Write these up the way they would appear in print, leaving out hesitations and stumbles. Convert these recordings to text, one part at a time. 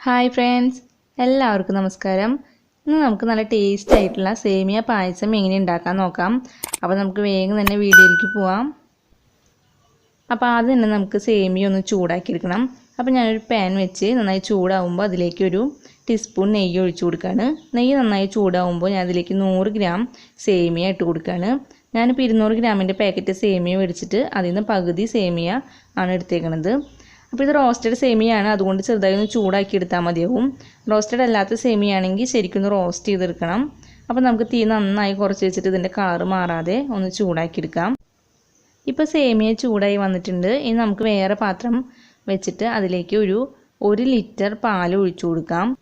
Hi friends, എല്ലാവർക്കും നമസ്കാരം. ഇന്ന് നമുക്ക് നല്ല ടേസ്റ്റ് ആയിട്ടുള്ള സേമിയ പായസം എങ്ങനെ ഉണ്ടാക്കാൻ നോക്കാം. അപ്പോൾ നമുക്ക് വേഗം തന്നെ വീഡിയോയിലേക്ക് പോവാം. അപ്പോൾ ആദ്യം തന്നെ നമുക്ക് സേമിയ ഒന്ന് ചൂടാക്കി എടുക്കണം. അപ്പോൾ ഞാനൊരു പാൻ വെച്ച് നന്നായി ചൂടാവുമ്പോൾ അതിലേക്ക് ഒരു ടീസ്പൂൺ നെയ്യ് ഒഴിച്ചു കൊടുക്കുകയാണ്. നെയ്യ് നന്നായി ചൂടാവുമ്പോൾ ഞാൻ അതിലേക്ക് 100 ഗ്രാം സേമിയ ഇട്ട് കൊടുക്കുകയാണ്. ഞാനിപ്പോൾ 200 ഗ്രാമിൻ്റെ പാക്കറ്റ് സേമിയ മേടിച്ചിട്ട് അതിൽ നിന്ന് പകുതി സേമിയ ആണ് എടുത്തേക്കുന്നത്. അപ്പോൾ ഇത് റോസ്റ്റഡ് സേമിയാണ്, അതുകൊണ്ട് ചെറുതായി ഒന്ന് ചൂടാക്കി എടുത്താൽ മതിയാവും. റോസ്റ്റഡ് അല്ലാത്ത സേമിയ ആണെങ്കിൽ ശരിക്കും ഒന്ന് റോസ്റ്റ് ചെയ്തെടുക്കണം. അപ്പോൾ നമുക്ക് തീ നന്നായി കുറച്ച് വെച്ചിട്ട് ഇതിൻ്റെ കളർ മാറാതെ ഒന്ന് ചൂടാക്കി എടുക്കാം. ഇപ്പോൾ സേമിയ ചൂടായി വന്നിട്ടുണ്ട്. ഇനി നമുക്ക് വേറെ പാത്രം വെച്ചിട്ട് അതിലേക്ക് ഒരു 1 ലിറ്റർ പാൽ ഒഴിച്ചു കൊടുക്കാം.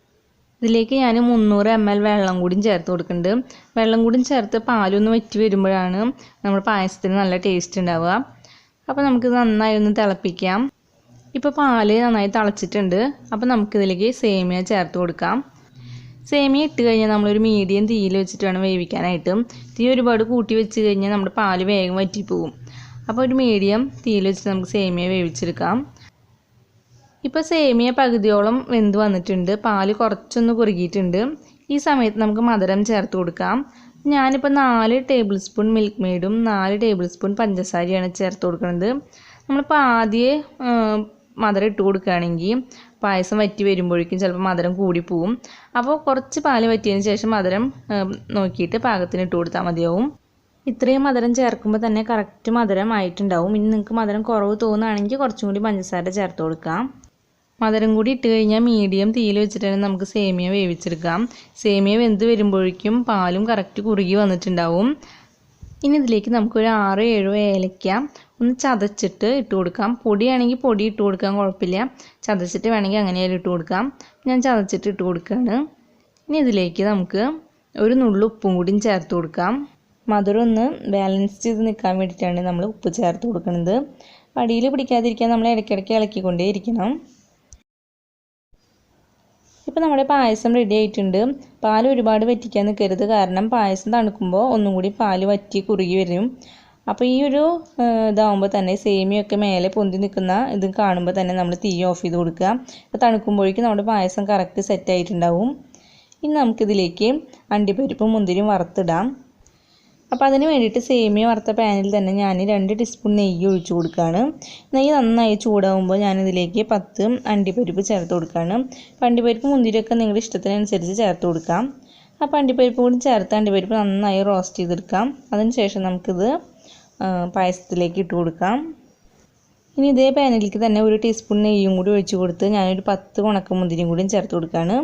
ഇതിലേക്ക് ഞാൻ 300 ml വെള്ളം കൂടി ചേർത്ത് കൊടുക്കുന്നുണ്ട്. വെള്ളം കൂടി ചേർത്ത് പാലൊന്ന് വറ്റി വരുമ്പോഴാണ് നമ്മുടെ പായസത്തിന് നല്ല ടേസ്റ്റ് ഉണ്ടാവുക. അപ്പോൾ നമുക്കിത് നന്നായി ഒന്ന് തിളപ്പിക്കാം. ഇപ്പോൾ പാല് നന്നായി തിളച്ചിട്ടുണ്ട്. അപ്പോൾ നമുക്കിതിലേക്ക് സേമിയ ചേർത്ത് കൊടുക്കാം. സേമിയ ഇട്ട് കഴിഞ്ഞാൽ നമ്മളൊരു മീഡിയം തീയിൽ വെച്ചിട്ട് വേണം വേവിക്കാനായിട്ട്. തീ ഒരുപാട് കൂട്ടി വെച്ച് കഴിഞ്ഞാൽ നമ്മുടെ പാല് വേഗം വറ്റിപ്പോകും. അപ്പോൾ ഒരു മീഡിയം തീയിൽ വെച്ചിട്ട് നമുക്ക് സേമിയ വേവിച്ചെടുക്കാം. ഇപ്പോൾ സേമിയ പകുതിയോളം വെന്ത് വന്നിട്ടുണ്ട്. പാല് കുറച്ചൊന്ന് കുറുകിയിട്ടുണ്ട്. ഈ സമയത്ത് നമുക്ക് മധുരം ചേർത്ത് കൊടുക്കാം. ഞാനിപ്പോൾ 4 ടേബിൾ സ്പൂൺ മിൽക്ക് മെയ്ഡും 4 ടേബിൾ സ്പൂൺ പഞ്ചസാരയാണ് ചേർത്ത് കൊടുക്കുന്നത്. നമ്മളിപ്പോൾ ആദ്യം മധുരം ഇട്ട് കൊടുക്കുകയാണെങ്കിൽ പായസം വറ്റി വരുമ്പോഴേക്കും ചിലപ്പോൾ മധുരം കൂടിപ്പോവും. അപ്പോൾ കുറച്ച് പാല് വറ്റിയതിന് ശേഷം മധുരം നോക്കിയിട്ട് പാകത്തിന് ഇട്ട് കൊടുത്താൽ മതിയാവും. ഇത്രയും മധുരം ചേർക്കുമ്പോൾ തന്നെ കറക്റ്റ് മധുരം ആയിട്ടുണ്ടാവും. ഇനി നിങ്ങൾക്ക് മധുരം കുറവ് തോന്നുകയാണെങ്കിൽ കുറച്ചും കൂടി പഞ്ചസാര ചേർത്ത് കൊടുക്കാം. മധുരം കൂടി ഇട്ട് കഴിഞ്ഞാൽ മീഡിയം തീയിൽ വെച്ചിട്ടാണ് നമുക്ക് സേമിയ വേവിച്ചെടുക്കാം. സേമിയ വെന്ത് വരുമ്പോഴേക്കും പാലും കറക്റ്റ് കുറുകി വന്നിട്ടുണ്ടാവും. ഇനി ഇതിലേക്ക് നമുക്കൊരു 6-7 ഏലക്ക ഒന്ന് ചതച്ചിട്ട് ഇട്ട് കൊടുക്കാം. പൊടിയാണെങ്കിൽ പൊടി ഇട്ട് കൊടുക്കാൻ കുഴപ്പമില്ല. ചതച്ചിട്ട് വേണമെങ്കിൽ അങ്ങനെയായാലും ഇട്ട് കൊടുക്കാം. ഞാൻ ചതച്ചിട്ട് ഇട്ട് കൊടുക്കുകയാണ്. ഇനി ഇതിലേക്ക് നമുക്ക് ഒരു നുള്ളു ഉപ്പും കൂടിയും ചേർത്ത് കൊടുക്കാം. മധുരം ഒന്ന് ബാലൻസ് ചെയ്ത് നിൽക്കാൻ വേണ്ടിയിട്ടാണ് നമ്മൾ ഉപ്പ് ചേർത്ത് കൊടുക്കുന്നത്. അടിയിൽ പിടിക്കാതിരിക്കാൻ നമ്മൾ ഇടയ്ക്കിടയ്ക്ക് ഇളക്കിക്കൊണ്ടേ ഇരിക്കണം. ഇപ്പോൾ നമ്മുടെ പായസം റെഡി ആയിട്ടുണ്ട്. പാൽ ഒരുപാട് വറ്റിക്കാൻ നിൽക്കരുത്, കാരണം പായസം തണുക്കുമ്പോൾ ഒന്നും കൂടി പാല് വറ്റി കുറുകി വരും. അപ്പോൾ ഈ ഒരു ഇതാവുമ്പോൾ തന്നെ സേമിയൊക്കെ മേലെ പൊന്തി നിൽക്കുന്ന ഇത് കാണുമ്പോൾ തന്നെ നമ്മൾ തീ ഓഫ് ചെയ്ത് കൊടുക്കുക. അപ്പോൾ തണുക്കുമ്പോഴേക്കും നമ്മുടെ പായസം കറക്റ്റ് സെറ്റായിട്ടുണ്ടാവും. ഇനി നമുക്കിതിലേക്ക് അണ്ടിപ്പരിപ്പും മുന്തിരിയും വറുത്തിടാം. അപ്പോൾ അതിന് വേണ്ടിയിട്ട് സേമിയ വറുത്ത പാനിൽ തന്നെ ഞാൻ 2 ടീസ്പൂൺ നെയ്യ് ഒഴിച്ചു കൊടുക്കുകയാണ്. നെയ്യ് നന്നായി ചൂടാകുമ്പോൾ ഞാനിതിലേക്ക് 10 അണ്ടിപ്പരിപ്പ് ചേർത്ത് കൊടുക്കുകയാണ്. അപ്പോൾ അണ്ടിപ്പരിപ്പ് മുന്തിരിയൊക്കെ നിങ്ങളുടെ ഇഷ്ടത്തിനനുസരിച്ച് ചേർത്ത് കൊടുക്കാം. അപ്പോൾ അണ്ടിപ്പരിപ്പ് കൂടി ചേർത്ത് അണ്ടിപ്പരിപ്പ് നന്നായി റോസ്റ്റ് ചെയ്തെടുക്കാം. അതിനുശേഷം നമുക്കിത് പായസത്തിലേക്ക് ഇട്ട് കൊടുക്കാം. ഇനി ഇതേ പാനിലേക്ക് തന്നെ 1 ടീസ്പൂൺ നെയ്യും കൂടി ഒഴിച്ച് കൊടുത്ത് ഞാനൊരു 10 ഉണക്കമുന്തിരിയും കൂടിയും ചേർത്ത് കൊടുക്കുകയാണ്.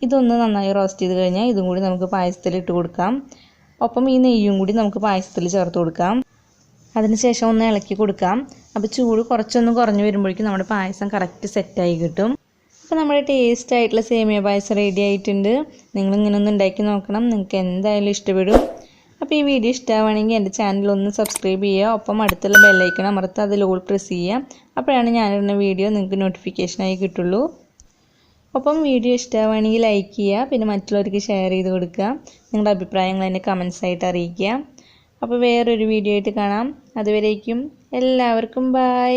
ഇതൊന്ന് നന്നായി റോസ്റ്റ് ചെയ്ത് കഴിഞ്ഞാൽ ഇതും കൂടി നമുക്ക് പായസത്തിൽ ഇട്ട് കൊടുക്കാം. ഒപ്പം ഈ നെയ്യും കൂടി നമുക്ക് പായസത്തിൽ ചേർത്ത് കൊടുക്കാം. അതിനുശേഷം ഒന്ന് ഇളക്കി കൊടുക്കാം. അപ്പോൾ ചൂട് കുറച്ചൊന്ന് കുറഞ്ഞു വരുമ്പോഴേക്കും നമ്മുടെ പായസം കറക്റ്റ് സെറ്റായി കിട്ടും. അപ്പോൾ നമ്മുടെ ടേസ്റ്റ് ആയിട്ടുള്ള സേമിയ പായസം റെഡി ആയിട്ടുണ്ട്. നിങ്ങളിങ്ങനെ ഒന്ന് ഉണ്ടാക്കി നോക്കണം, നിങ്ങൾക്ക് എന്തായാലും ഇഷ്ടപ്പെടും. അപ്പോൾ ഈ വീഡിയോ ഇഷ്ടമാവുകയാണെങ്കിൽ എൻ്റെ ചാനൽ ഒന്ന് സബ്സ്ക്രൈബ് ചെയ്യുക. ഒപ്പം അടുത്തുള്ള ബെല്ലൈക്കൺ അമർത്ത് അതിൽ ഓൾ പ്രസ് ചെയ്യുക. അപ്പോഴാണ് ഞാനിടുന്ന വീഡിയോ നിങ്ങൾക്ക് നോട്ടിഫിക്കേഷനായി കിട്ടുള്ളൂ. ഒപ്പം വീഡിയോ ഇഷ്ടമാവുകയാണെങ്കിൽ ലൈക്ക് ചെയ്യുക, പിന്നെ മറ്റുള്ളവർക്ക് ഷെയർ ചെയ്ത് കൊടുക്കുക. നിങ്ങളുടെ അഭിപ്രായങ്ങൾ എന്നെ കമൻസ് ആയിട്ട് അറിയിക്കുക. അപ്പോൾ വേറൊരു വീഡിയോ ആയിട്ട് കാണാം. അതുവരേക്കും എല്ലാവർക്കും ബൈ.